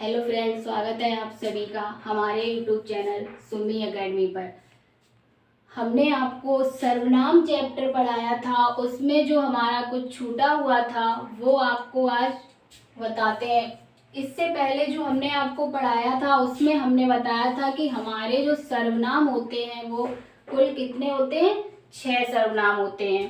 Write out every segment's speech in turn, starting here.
Hello friends, स्वागत है आप सभी का हमारे यूट्यूब चैनल सुमी एकेडमी पर। हमने आपको सर्वनाम चैप्टर पढ़ाया था, उसमें जो हमारा कुछ छूटा हुआ था वो आपको आज बताते हैं। इससे पहले जो हमने आपको पढ़ाया था उसमें हमने बताया था कि हमारे जो सर्वनाम होते हैं वो कुल कितने होते हैं, 6 सर्वनाम होते हैं।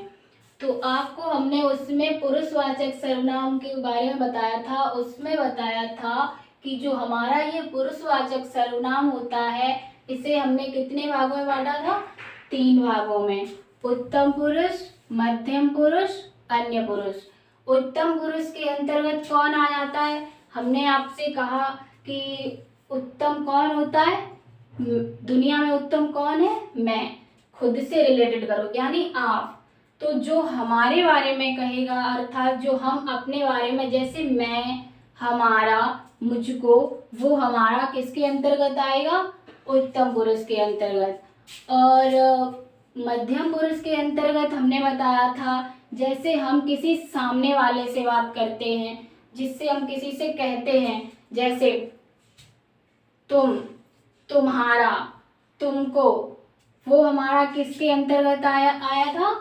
तो आपको हमने उसमें पुरुषवाचक सर्वनाम के बारे में बताया था। उसमें बताया था कि जो हमारा ये पुरुषवाचक सर्वनाम होता है इसे हमने कितने भागों में बांटा था, 3 भागों में। उत्तम पुरुष, मध्यम पुरुष, अन्य पुरुष। उत्तम पुरुष के अंतर्गत कौन आ जाता है? हमने आपसे कहा कि उत्तम कौन होता है, दुनिया में उत्तम कौन है? मैं। खुद से रिलेटेड करो यानी आप। तो जो हमारे बारे में कहेगा, अर्थात जो हम अपने बारे में, जैसे मैं, हमारा, मुझको, वो हमारा किसके अंतर्गत आएगा? उत्तम पुरुष के अंतर्गत। और मध्यम पुरुष के अंतर्गत हमने बताया था, जैसे हम किसी सामने वाले से बात करते हैं, जिससे हम किसी से कहते हैं, जैसे तुम, तुम्हारा, तुमको, वो हमारा किसके अंतर्गत आया था?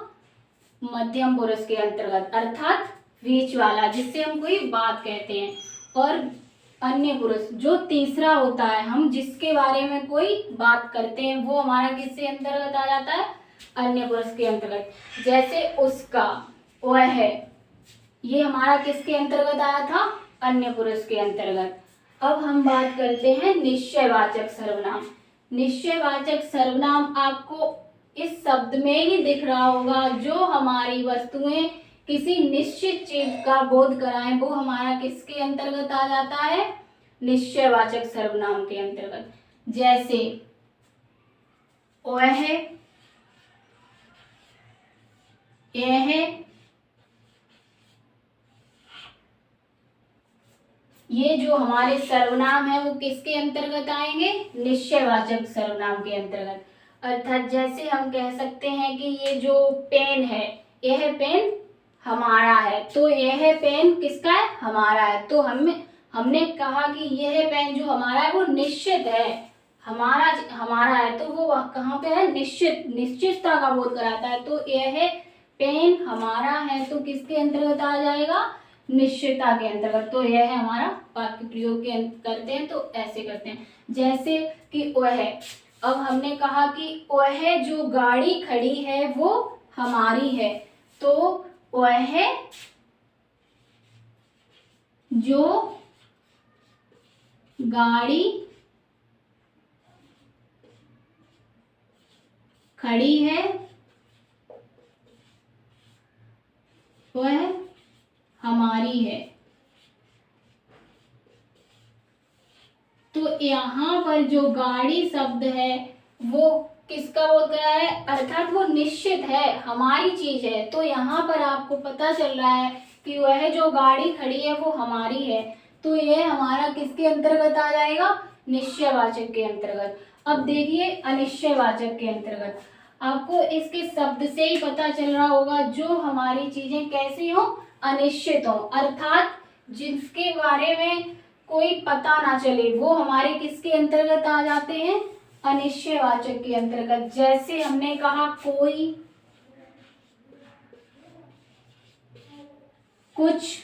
मध्यम पुरुष के अंतर्गत, अर्थात बीच वाला, जिससे हम कोई बात कहते हैं। और अन्य पुरुष जो तीसरा होता है, हम जिसके बारे में कोई बात करते हैं, वो हमारा किसके अंतर्गत आ जाता है? अन्य पुरुष के अंतर्गत। जैसे उसका, वह, ये हमारा किसके अंतर्गत आया था? अन्य पुरुष के अंतर्गत। अब हम बात करते हैं निश्चयवाचक सर्वनाम। निश्चयवाचक सर्वनाम आपको इस शब्द में ही दिख रहा होगा, जो हमारी वस्तुएं किसी निश्चित चीज का बोध कराएं, वो हमारा किसके अंतर्गत आ जाता है? निश्चयवाचक सर्वनाम के अंतर्गत। जैसे वह, यह, ये जो हमारे सर्वनाम है वो किसके अंतर्गत आएंगे? निश्चयवाचक सर्वनाम के अंतर्गत। अर्थात जैसे हम कह सकते हैं कि ये जो पेन है, यह पेन हमारा है, तो यह पेन किसका है? हमारा है। तो हमने कहा कि यह पेन जो हमारा है वो निश्चित है, हमारा है, तो वो कहाँ पे है? निश्चितता का बोध कराता है। तो यह पेन हमारा है, तो किसके अंतर्गत आ जाएगा? निश्चितता के अंतर्गत। तो यह है हमारा वाक्य प्रयोग करते हैं तो ऐसे करते हैं, जैसे कि वह। अब हमने कहा कि वह जो गाड़ी खड़ी है वो हमारी है, तो वह जो गाड़ी खड़ी है वह हमारी है। तो यहाँ पर जो गाड़ी शब्द है वो किसका बोध कर रहा है? अर्थात वो निश्चित है, हमारी चीज है। तो यहाँ पर आपको पता चल रहा है कि वह जो गाड़ी खड़ी है वो हमारी है, तो यह हमारा किसके अंतर्गत आ जाएगा? निश्चयवाचक के अंतर्गत। अब देखिए अनिश्चयवाचक के अंतर्गत। आपको इसके शब्द से ही पता चल रहा होगा, जो हमारी चीजें कैसी हो? अनिश्चित हो, अर्थात जिसके बारे में कोई पता ना चले, वो हमारे किसके अंतर्गत आ जाते हैं? अनिश्चयवाचक के अंतर्गत। जैसे हमने कहा कोई, कुछ,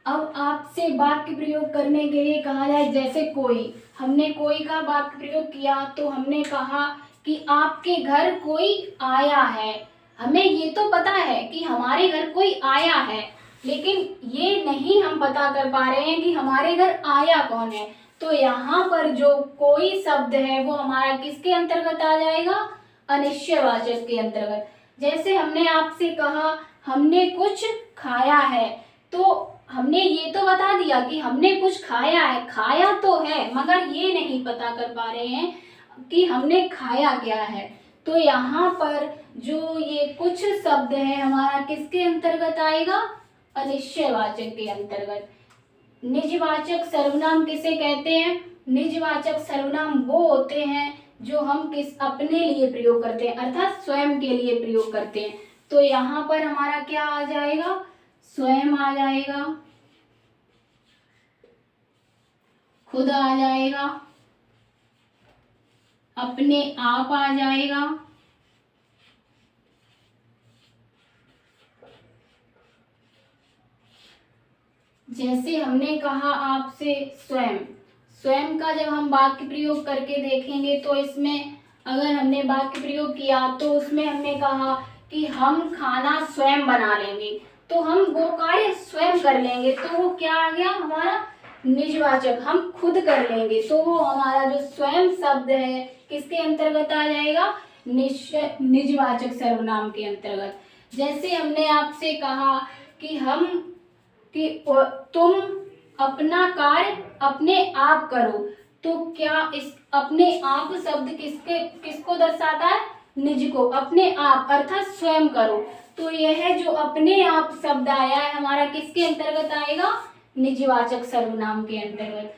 अब आपसे वाक्य प्रयोग करने के लिए कहा जाए, जैसे कोई, हमने कोई का वाक्य प्रयोग किया तो हमने कहा कि आपके घर कोई आया है। हमें ये तो पता है कि हमारे घर कोई आया है, लेकिन ये नहीं हम पता कर पा रहे हैं कि हमारे घर आया कौन है। तो यहाँ पर जो कोई शब्द है वो हमारा किसके अंतर्गत आ जाएगा? अनिश्चयवाचक के अंतर्गत। जैसे हमने आपसे कहा हमने कुछ खाया है, तो हमने ये तो बता दिया कि हमने कुछ खाया है, खाया तो है, मगर ये नहीं पता कर पा रहे हैं कि हमने खाया क्या है। तो यहाँ पर जो ये कुछ शब्द है हमारा किसके अंतर्गत आएगा? अनिश्चयवाचक के अंतर्गत। निजवाचक सर्वनाम किसे कहते हैं? निजवाचक सर्वनाम वो होते हैं जो हम अपने लिए प्रयोग करते हैं, अर्थात स्वयं के लिए प्रयोग करते हैं। तो यहाँ पर हमारा क्या आ जाएगा, स्वयं आ जाएगा, खुद आ जाएगा, अपने आप आ जाएगा, जैसे हमने कहा आपसे स्वयं, स्वयं का जब हम वाक्य प्रयोग करके देखेंगे तो इसमें अगर हमने वाक्य प्रयोग किया तो उसमें हमने कहा कि हम खाना स्वयं बना लेंगे, तो हम वो कार्य स्वयं कर लेंगे, तो वो क्या आ गया हमारा निजवाचक, हम खुद कर लेंगे, तो वो हमारा जो स्वयं शब्द है किसके अंतर्गत आ जाएगा, निजवाचक सर्वनाम के अंतर्गत। जैसे हमने आपसे कहा कि तुम अपना कार्य अपने आप करो, तो क्या इस अपने आप शब्द किसको दर्शाता है, निज को, अपने आप अर्थात स्वयं करो, तो यह जो अपने आप शब्द आया है हमारा किसके अंतर्गत आएगा, निजवाचक सर्वनाम के अंतर्गत।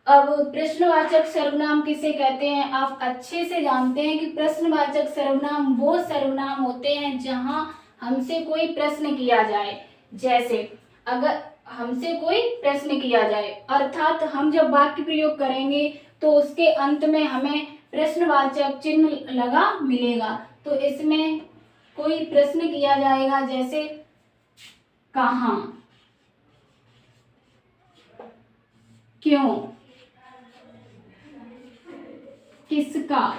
अब प्रश्नवाचक सर्वनाम किसे कहते हैं, आप अच्छे से जानते हैं कि प्रश्नवाचक सर्वनाम वो सर्वनाम होते हैं जहां हमसे कोई प्रश्न किया जाए। जैसे अगर हमसे कोई प्रश्न किया जाए अर्थात हम जब वाक्य प्रयोग करेंगे तो उसके अंत में हमें प्रश्नवाचक चिन्ह लगा मिलेगा, तो इसमें कोई प्रश्न किया जाएगा, जैसे कहाँ, क्यों, किसका,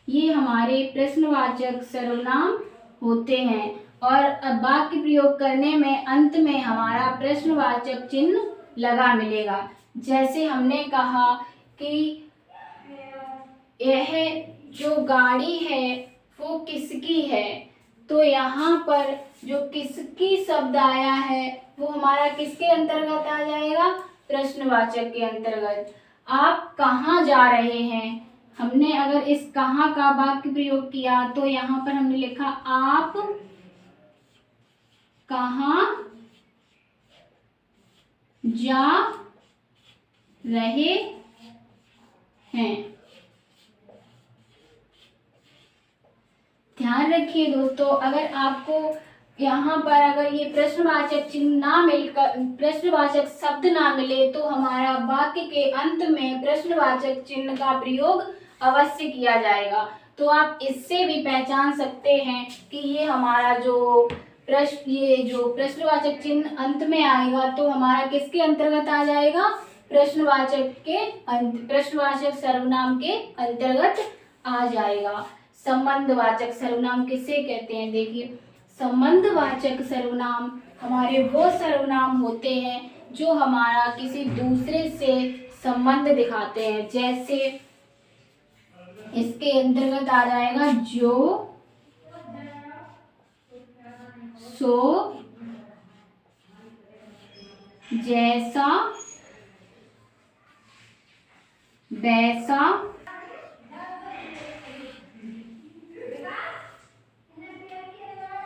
ये हमारे प्रश्नवाचक सर्वनाम होते हैं। और अब वाक्य प्रयोग करने में अंत में हमारा प्रश्नवाचक चिन्ह लगा मिलेगा। जैसे हमने कहा कि यह जो गाड़ी है वो किसकी है, तो यहाँ पर जो किसकी शब्द आया है वो हमारा किसके अंतर्गत आ जाएगा, प्रश्नवाचक के अंतर्गत। आप कहाँ जा रहे हैं, हमने अगर इस कहाँ का वाक्य प्रयोग किया तो यहाँ पर हमने लिखा आप कहाँ जा रहे हैं। ध्यान रखिए दोस्तों, अगर आपको यहाँ पर अगर ये प्रश्नवाचक चिन्ह ना मिलकर प्रश्नवाचक शब्द ना मिले तो हमारा वाक्य के अंत में प्रश्नवाचक चिन्ह का प्रयोग अवश्य किया जाएगा। तो आप इससे भी पहचान सकते हैं कि ये हमारा जो प्रश्नवाचक चिन्ह अंत में आएगा तो हमारा किसके अंतर्गत आ जाएगा, प्रश्नवाचक सर्वनाम के अंतर्गत आ जाएगा। संबंधवाचक सर्वनाम किसे कहते हैं, देखिए संबंधवाचक सर्वनाम हमारे वो सर्वनाम होते हैं जो हमारा किसी दूसरे से संबंध दिखाते हैं। जैसे इसके अंतर्गत आ जाएगा जो, सो, जैसा, वैसा,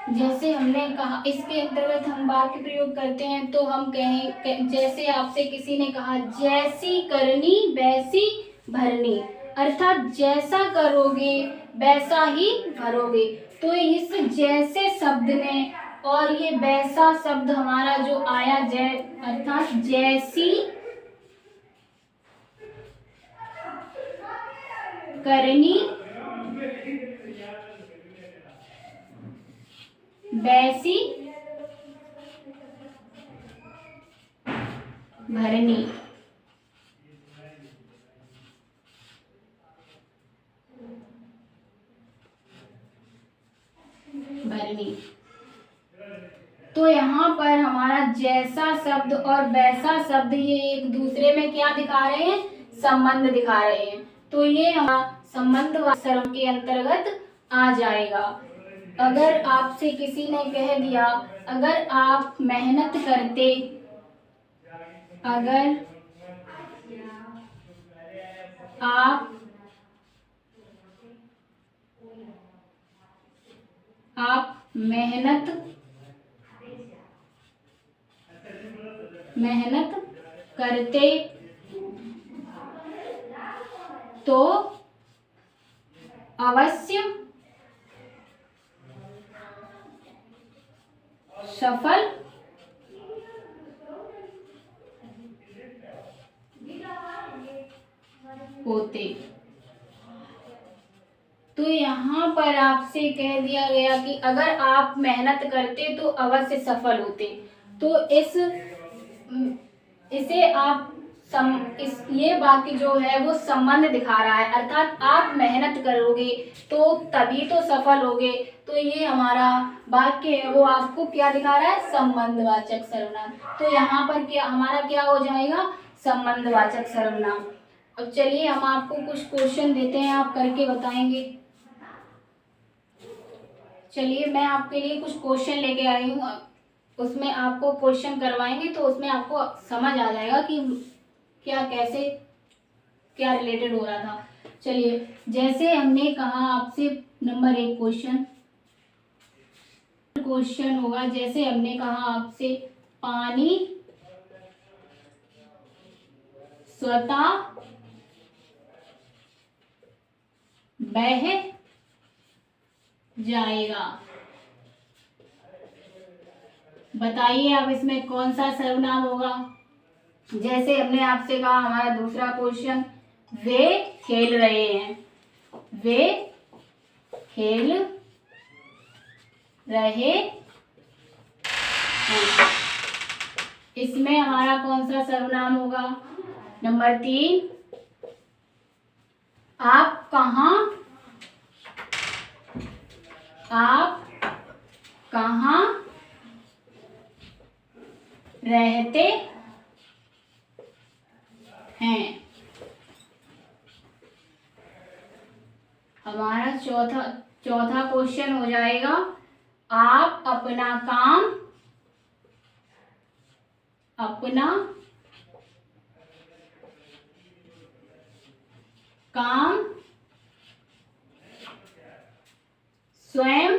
जैसे हमने कहा इसके अंतर्गत हम वाक्य प्रयोग करते हैं तो हम कहें, जैसे आपसे किसी ने कहा जैसी करनी वैसी भरनी, अर्थात जैसा करोगे वैसा ही भरोगे। तो इस जैसे शब्द ने और ये वैसा शब्द हमारा जो आया अर्थात जैसी करनी वैसी भरनी, तो यहाँ पर हमारा जैसा शब्द और वैसा शब्द ये एक दूसरे में क्या दिखा रहे हैं, संबंध दिखा रहे हैं, तो ये हमारा संबंध सर्व के अंतर्गत आ जाएगा। अगर आपसे किसी ने कह दिया अगर आप मेहनत करते, अगर आप मेहनत करते तो अवश्य सफल होते। तो यहाँ पर आपसे कह दिया गया कि अगर आप मेहनत करते तो अवश्य सफल होते। तो इसे आप ये वाक्य जो है वो संबंध दिखा रहा है, अर्थात आप मेहनत करोगे तो तभी तो सफल होगे। तो ये हमारा वाक्य है वो आपको क्या दिखा रहा है, संबंधवाचक सर्वनाम। तो यहाँ पर क्या हमारा क्या हो जाएगा, संबंधवाचक सर्वनाम। अब चलिए हम आपको कुछ क्वेश्चन देते हैं, आप करके बताएंगे। चलिए मैं आपके लिए कुछ क्वेश्चन लेके आई हूँ, उसमें आपको क्वेश्चन करवाएंगे तो उसमें आपको समझ आ जाएगा कि क्या कैसे क्या रिलेटेड हो रहा था। चलिए जैसे हमने कहा आपसे नंबर 1 क्वेश्चन होगा, जैसे हमने कहा आपसे पानी स्वतः बह जाएगा, बताइए आप इसमें कौन सा सर्वनाम होगा। जैसे हमने आपसे कहा हमारा दूसरा क्वेश्चन, वे खेल रहे हैं, वे खेल रहे हैं, इसमें हमारा कौन सा सर्वनाम होगा। नंबर 3, आप कहाँ रहते हैं, हमारा चौथा क्वेश्चन हो जाएगा, आप अपना काम स्वयं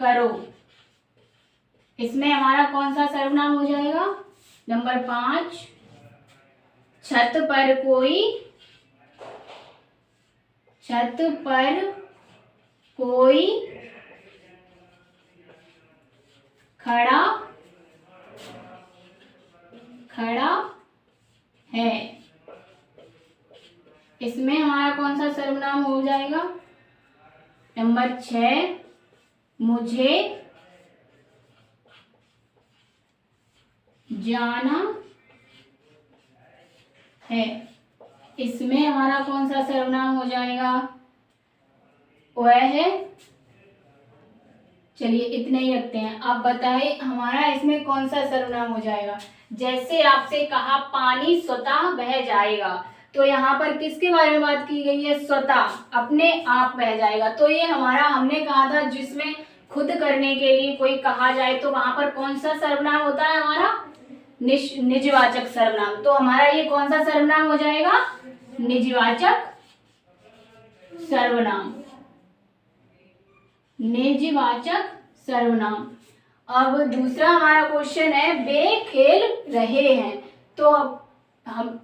करो, इसमें हमारा कौन सा सर्वनाम हो जाएगा। नंबर 5, छत पर कोई खड़ा है, इसमें हमारा कौन सा सर्वनाम हो जाएगा। नंबर 6, मुझे जाना है, इसमें हमारा कौन सा सर्वनाम हो जाएगा, वह है। चलिए इतना ही रखते हैं, आप बताइए हमारा इसमें कौन सा सर्वनाम हो जाएगा। जैसे आपसे कहा पानी स्वतः बह जाएगा, तो यहाँ पर किसके बारे में बात की गई है, स्वतः अपने आप बह जाएगा। तो ये हमारा हमने कहा था जिसमें खुद करने के लिए कोई कहा जाए तो वहां पर कौन सा सर्वनाम होता है, हमारा निजवाचक सर्वनाम। तो हमारा ये कौन सा सर्वनाम हो जाएगा, निजवाचक सर्वनाम, निजवाचक सर्वनाम। अब दूसरा हमारा क्वेश्चन है, वे खेल रहे हैं, तो अब हम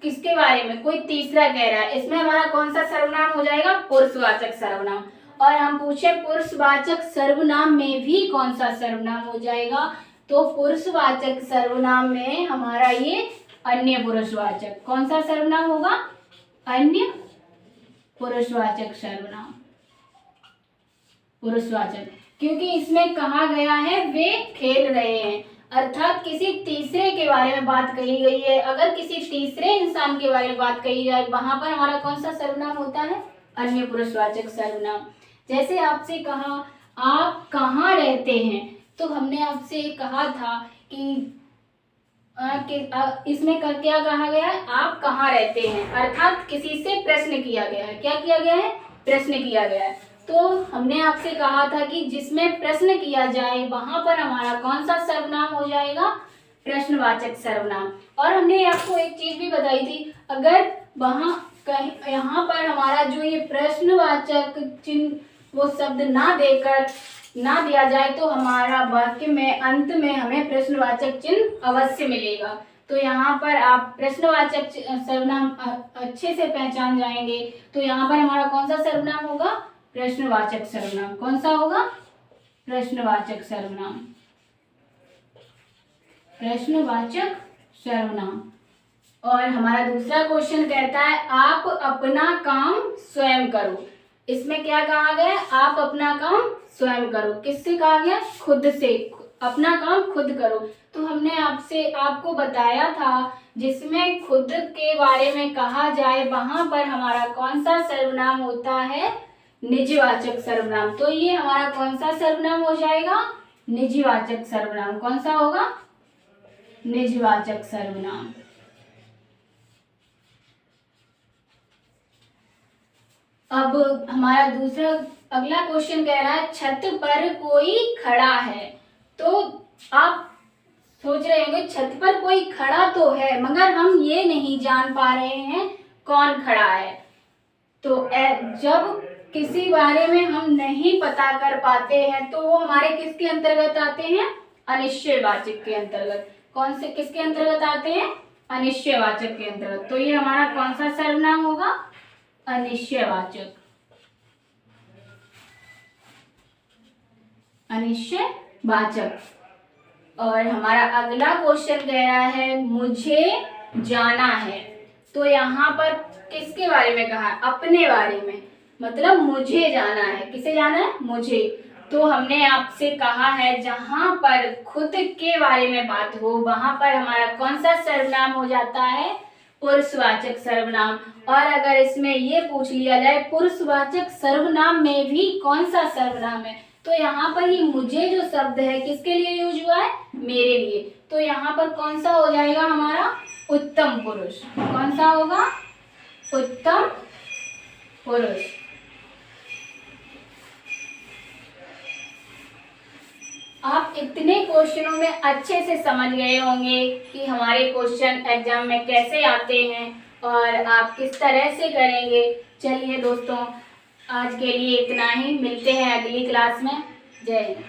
किसके बारे में, कोई तीसरा कह रहा है, इसमें हमारा कौन सा सर्वनाम हो जाएगा, पुरुषवाचक सर्वनाम। और हम पूछे पुरुषवाचक सर्वनाम में भी कौन सा सर्वनाम हो जाएगा, तो पुरुषवाचक सर्वनाम में हमारा ये अन्य पुरुषवाचक, कौन सा सर्वनाम होगा, अन्य पुरुषवाचक सर्वनाम, पुरुषवाचक, क्योंकि इसमें कहा गया है वे खेल रहे हैं, अर्थात किसी तीसरे के बारे में बात कही गई है। अगर किसी तीसरे इंसान के बारे में बात कही जाए वहां पर हमारा कौन सा सर्वनाम होता है, अन्य पुरुषवाचक सर्वनाम। जैसे आपसे कहा आप कहाँ रहते हैं, तो हमने आपसे कहा था कि इसमें क्या कहा गया है, आप कहाँ रहते हैं, अर्थात किसी से प्रश्न किया गया है। क्या किया गया है, प्रश्न किया गया है। तो हमने आपसे कहा था कि जिसमें प्रश्न किया जाए वहां पर हमारा कौन सा सर्वनाम हो जाएगा, प्रश्नवाचक सर्वनाम। और हमने आपको एक चीज भी बताई थी, अगर वहां कहीं यहाँ पर हमारा जो ये प्रश्नवाचक चिन्ह वो शब्द ना दिया जाए तो हमारा वाक्य में अंत में हमें प्रश्नवाचक चिन्ह अवश्य मिलेगा। तो यहाँ पर आप प्रश्नवाचक सर्वनाम अच्छे से पहचान जाएंगे। तो यहाँ पर हमारा कौन सा सर्वनाम होगा? प्रश्नवाचक सर्वनाम। कौन सा होगा? प्रश्नवाचक सर्वनाम। प्रश्नवाचक सर्वनाम। और हमारा दूसरा क्वेश्चन कहता है आप अपना काम स्वयं करो। इसमें क्या कहा गया? आप अपना काम स्वयं करो। किससे कहा गया? खुद से। अपना काम खुद करो। तो हमने आपको बताया था जिसमें खुद के बारे में कहा जाए वहां पर हमारा कौन सा सर्वनाम होता है? निजवाचक सर्वनाम। तो ये हमारा कौन सा सर्वनाम हो जाएगा? निजवाचक सर्वनाम। कौन सा होगा? निजवाचक सर्वनाम। अब हमारा दूसरा अगला क्वेश्चन कह रहा है छत पर कोई खड़ा है। तो आप सोच रहे होंगे छत पर कोई खड़ा तो है मगर हम ये नहीं जान पा रहे हैं कौन खड़ा है। तो जब किसी बारे में हम नहीं पता कर पाते हैं तो वो हमारे किसके अंतर्गत आते हैं? अनिश्चयवाचक के अंतर्गत। कौन से किसके अंतर्गत आते हैं? अनिश्चयवाचक के अंतर्गत। तो ये हमारा कौन सा सर्वनाम होगा? अनिश्चयवाचक। अनिश्चयवाचक। और हमारा अगला क्वेश्चन कह रहा है मुझे जाना है। तो यहाँ पर किसके बारे में कहा है? अपने बारे में। मतलब मुझे जाना है। किसे जाना है? मुझे। तो हमने आपसे कहा है जहां पर खुद के बारे में बात हो वहां पर हमारा कौन सा सर्वनाम हो जाता है? पुरुषवाचक सर्वनाम। और अगर इसमें ये पूछ लिया जाए पुरुषवाचक सर्वनाम में भी कौन सा सर्वनाम है, तो यहाँ पर ये मुझे जो शब्द है किसके लिए यूज हुआ है? मेरे लिए। तो यहाँ पर कौन सा हो जाएगा हमारा? उत्तम पुरुष। कौन सा होगा? उत्तम पुरुष। आप इतने क्वेश्चनों में अच्छे से समझ गए होंगे कि हमारे क्वेश्चन एग्जाम में कैसे आते हैं और आप किस तरह से करेंगे। चलिए दोस्तों, आज के लिए इतना ही। मिलते हैं अगली क्लास में। जय हिंद।